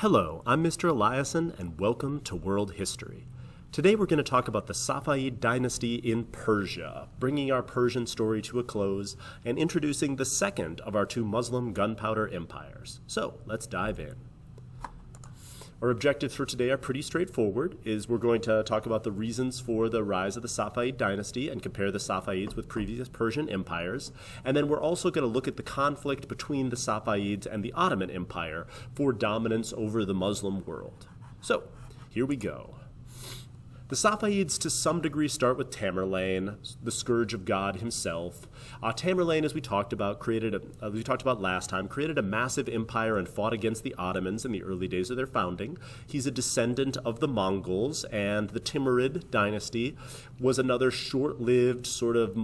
Hello, I'm Mr. Eliason, and welcome to World History. Today we're going to talk about the Safavid dynasty in Persia, bringing our Persian story to a close and introducing the second of our two Muslim gunpowder empires. So, let's dive in. Our objectives for today are pretty straightforward, we're going to talk about the reasons for the rise of the Safavid dynasty and compare the Safavids with previous Persian empires. And then we're also going to look at the conflict between the Safavids and the Ottoman Empire for dominance over the Muslim world. So, here we go. The Safavids to some degree start with Tamerlane, the scourge of God himself. Tamerlane, as we talked about last time, created a massive empire and fought against the Ottomans in the early days of their founding. He's a descendant of the Mongols, and the Timurid dynasty was another short-lived sort of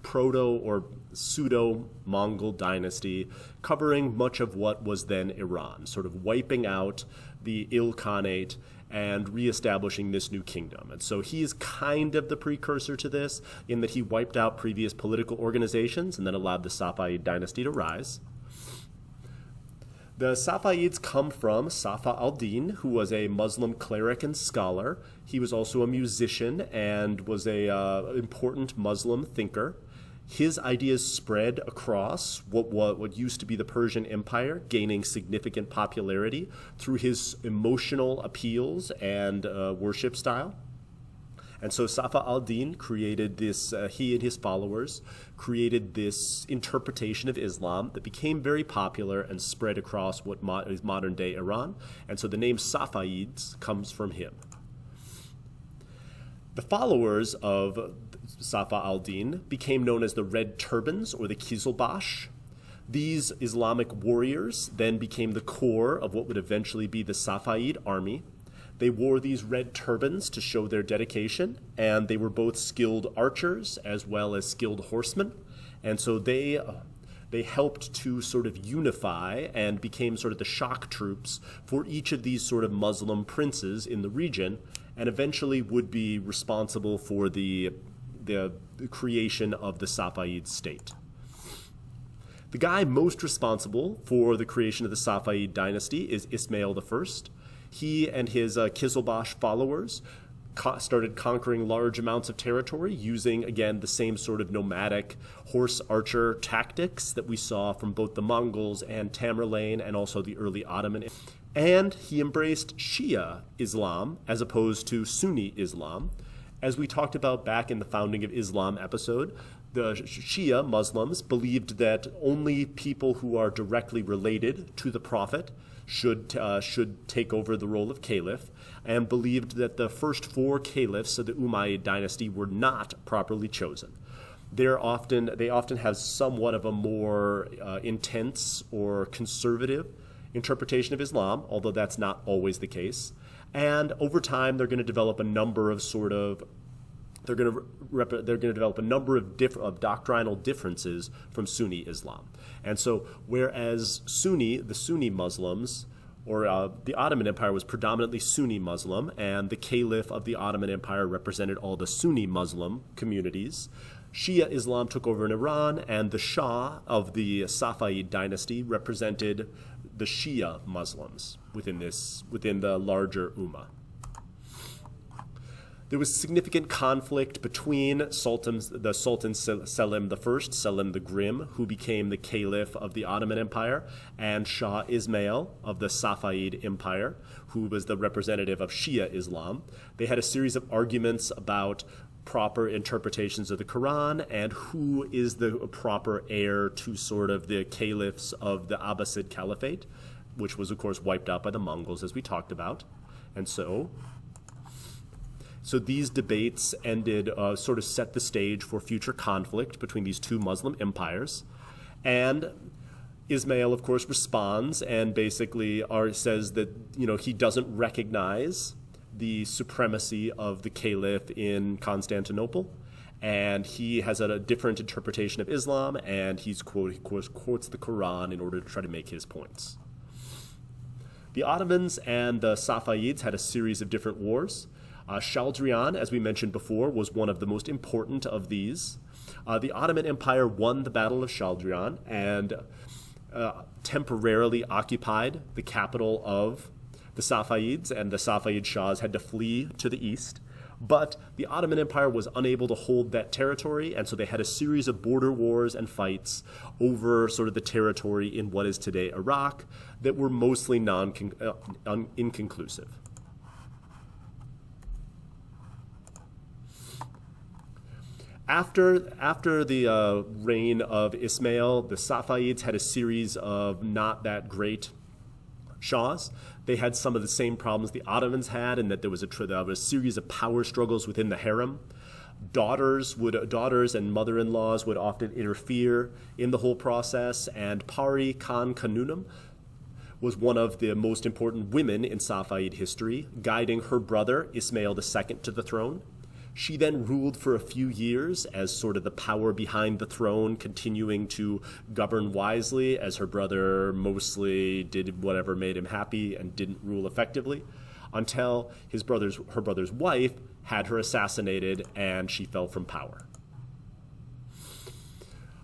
proto or pseudo-Mongol dynasty covering much of what was then Iran, sort of wiping out the Ilkhanate and reestablishing this new kingdom. And so he is kind of the precursor to this in that he wiped out previous political organizations and then allowed the Safavid dynasty to rise. The Safavids come from Safa al-Din, who was a Muslim cleric and scholar. He was also a musician and was an important Muslim thinker. His ideas spread across what used to be the Persian Empire, gaining significant popularity through his emotional appeals and worship style. And so Safa al-Din created this, he and his followers created this interpretation of Islam that became very popular and spread across what is modern-day Iran. And so the name Safavids comes from him. The followers of Safa al-Din became known as the Red Turbans or the Kizilbash. These Islamic warriors then became the core of what would eventually be the Safavid army. They wore these red turbans to show their dedication, and they were both skilled archers as well as skilled horsemen. And so they helped to sort of unify and became sort of the shock troops for each of these sort of Muslim princes in the region, and eventually would be responsible for the creation of the Safavid state. The guy most responsible for the creation of the Safavid dynasty is Ismail I. He and his Kizilbash followers started conquering large amounts of territory using, again, the same sort of nomadic horse archer tactics that we saw from both the Mongols and Tamerlane and also the early Ottoman. And he embraced Shia Islam as opposed to Sunni Islam. As we talked about back in the Founding of Islam episode, the Shia Muslims believed that only people who are directly related to the Prophet should take over the role of caliph, and believed that the first four caliphs of the Umayyad dynasty were not properly chosen. They often have somewhat of a more intense or conservative interpretation of Islam, although that's not always the case. And over time, they're going to develop a number of doctrinal differences from Sunni Islam. And so, whereas the Sunni Muslims, or the Ottoman Empire was predominantly Sunni Muslim, and the Caliph of the Ottoman Empire represented all the Sunni Muslim communities, Shia Islam took over in Iran, and the Shah of the Safavid dynasty represented the Shia Muslims within the larger Ummah. There was significant conflict between the Sultan Selim I, Selim the Grim, who became the Caliph of the Ottoman Empire, and Shah Ismail of the Safavid Empire, who was the representative of Shia Islam. They had a series of arguments about proper interpretations of the Quran and who is the proper heir to sort of the caliphs of the Abbasid Caliphate, which was, of course, wiped out by the Mongols, as we talked about. And so these debates sort of set the stage for future conflict between these two Muslim empires. And Ismail, of course, responds and basically says that he doesn't recognize the supremacy of the caliph in Constantinople, and he has a different interpretation of Islam, and he quotes the Quran in order to try to make his points. The Ottomans and the Safavids had a series of different wars. Shaldrian, as we mentioned before, was one of the most important of these. The Ottoman Empire won the Battle of Shaldrian, and temporarily occupied the capital of the Safavids, and the Safavid Shahs had to flee to the east. But the Ottoman Empire was unable to hold that territory, and so they had a series of border wars and fights over sort of the territory in what is today Iraq that were mostly inconclusive. After the reign of Ismail, the Safavids had a series of not that great Shahs. They had some of the same problems the Ottomans had, in that there was a series of power struggles within the harem. Daughters and mother-in-laws would often interfere in the whole process, and Pari Khan Kanunum was one of the most important women in Safavid history, guiding her brother Ismail II to the throne. She then ruled for a few years as sort of the power behind the throne, continuing to govern wisely, as her brother mostly did whatever made him happy and didn't rule effectively, until her brother's wife had her assassinated and she fell from power.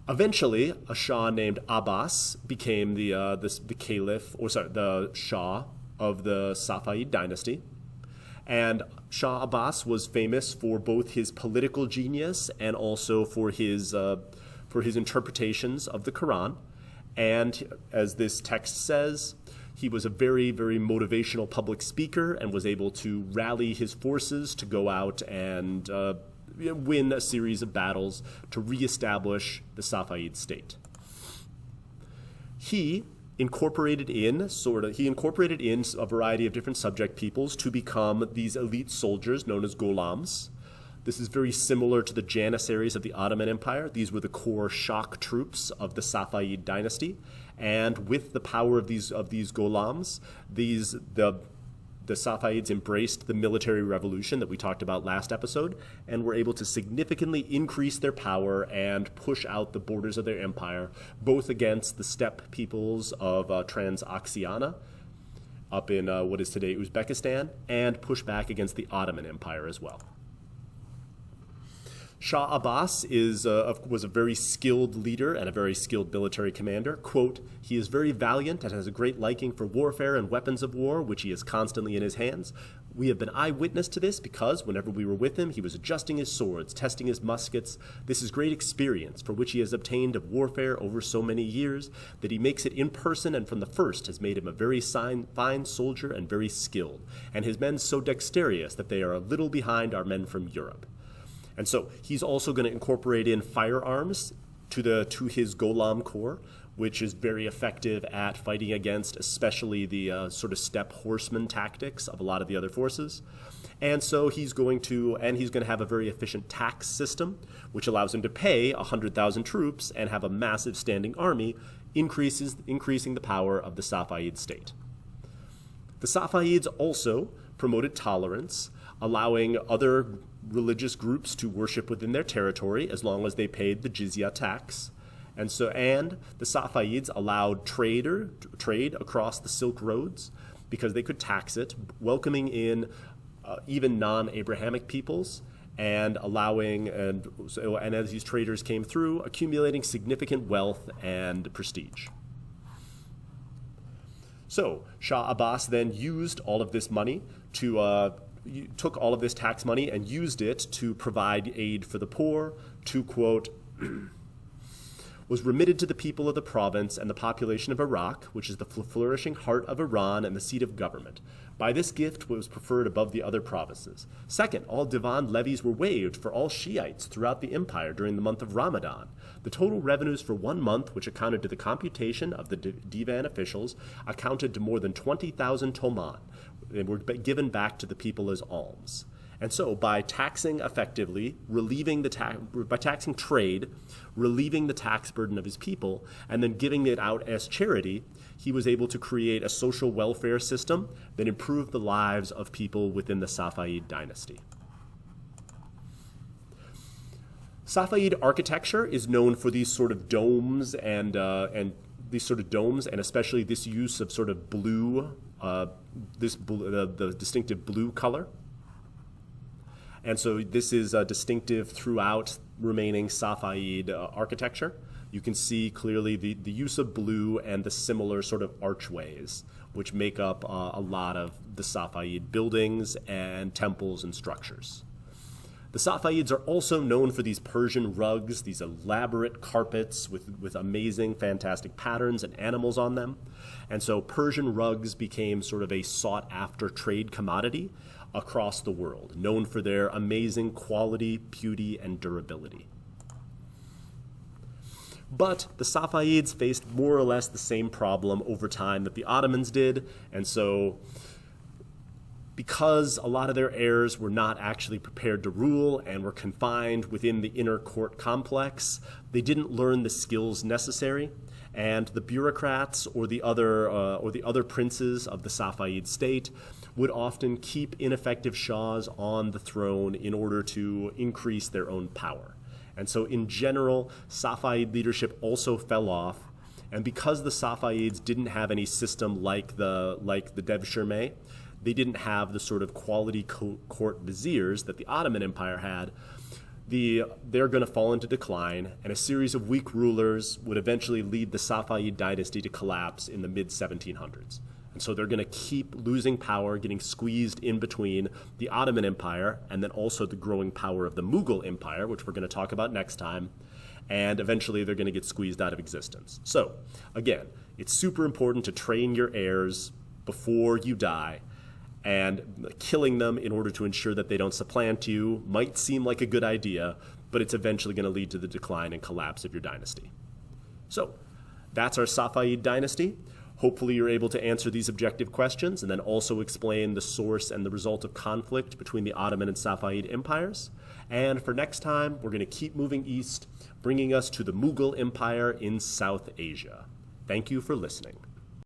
Eventually, a Shah named Abbas became the Shah of the Safavid dynasty. And Shah Abbas was famous for both his political genius and also for his interpretations of the Quran. And as this text says, he was a very, very motivational public speaker and was able to rally his forces to go out and win a series of battles to reestablish the Safavid state. He incorporated in a variety of different subject peoples to become these elite soldiers known as gholams. This is very similar to the janissaries of the Ottoman Empire. These were the core shock troops of the Safavid dynasty, and with the power of these gholams, the Safavids embraced the military revolution that we talked about last episode, and were able to significantly increase their power and push out the borders of their empire, both against the steppe peoples of Transoxiana, up in what is today Uzbekistan, and push back against the Ottoman Empire as well. Shah Abbas was a very skilled leader and a very skilled military commander. Quote, "He is very valiant and has a great liking for warfare and weapons of war, which he has constantly in his hands. We have been eyewitness to this because whenever we were with him, he was adjusting his swords, testing his muskets. This is great experience for which he has obtained of warfare over so many years that he makes it in person, and from the first has made him a very fine soldier and very skilled, and his men so dexterous that they are a little behind our men from Europe." And so he's also going to incorporate in firearms to his Gholam Corps, which is very effective at fighting against especially the sort of steppe horseman tactics of a lot of the other forces. And so he's going to have a very efficient tax system, which allows him to pay 100,000 troops and have a massive standing army, increasing the power of the Safavid state. The Safavids also promoted tolerance, allowing other religious groups to worship within their territory as long as they paid the jizya tax. And the Safavids allowed trade across the Silk Roads because they could tax it, welcoming in even non-Abrahamic peoples, and and as these traders came through, accumulating significant wealth and prestige. So Shah Abbas then used all of this money took all of this tax money and used it to provide aid for the poor, to, quote, was remitted to the people of the province and the population of Iraq, which is the flourishing heart of Iran and the seat of government. By this gift was preferred above the other provinces. Second, all divan levies were waived for all Shiites throughout the empire during the month of Ramadan. The total revenues for 1 month, which accounted to the computation of the divan officials, amounted to more than 20,000 toman, and were given back to the people as alms. And so by taxing effectively, by taxing trade, relieving the tax burden of his people, and then giving it out as charity, he was able to create a social welfare system that improved the lives of people within the Safavid dynasty. Safavid architecture is known for these sort of domes and especially this use of sort of blue, the distinctive blue color. And so this is distinctive throughout remaining Safavid architecture. you can see clearly the use of blue and the similar sort of archways, which make up a lot of the Safavid buildings and temples and structures. The Safavids are also known for these Persian rugs, these elaborate carpets with amazing, fantastic patterns and animals on them. And so Persian rugs became sort of a sought-after trade commodity across the world, known for their amazing quality, beauty, and durability. But the Safavids faced more or less the same problem over time that the Ottomans did, and so because a lot of their heirs were not actually prepared to rule and were confined within the inner court complex, they didn't learn the skills necessary, and the bureaucrats or the other princes of the Safavid state would often keep ineffective shahs on the throne in order to increase their own power. And so in general, Safavid leadership also fell off, and because the Safavids didn't have any system like the Devshirme, they didn't have the sort of quality court viziers that the Ottoman Empire had. They're going to fall into decline, and a series of weak rulers would eventually lead the Safavid dynasty to collapse in the mid-1700s. And so they're going to keep losing power, getting squeezed in between the Ottoman Empire and then also the growing power of the Mughal Empire, which we're going to talk about next time. And eventually they're going to get squeezed out of existence. So again, it's super important to train your heirs before you die, and killing them in order to ensure that they don't supplant you might seem like a good idea, but it's eventually going to lead to the decline and collapse of your dynasty. So that's our Safavid dynasty. Hopefully you're able to answer these objective questions and then also explain the source and the result of conflict between the Ottoman and Safavid empires. And for next time, we're going to keep moving east, bringing us to the Mughal Empire in South Asia. Thank you for listening.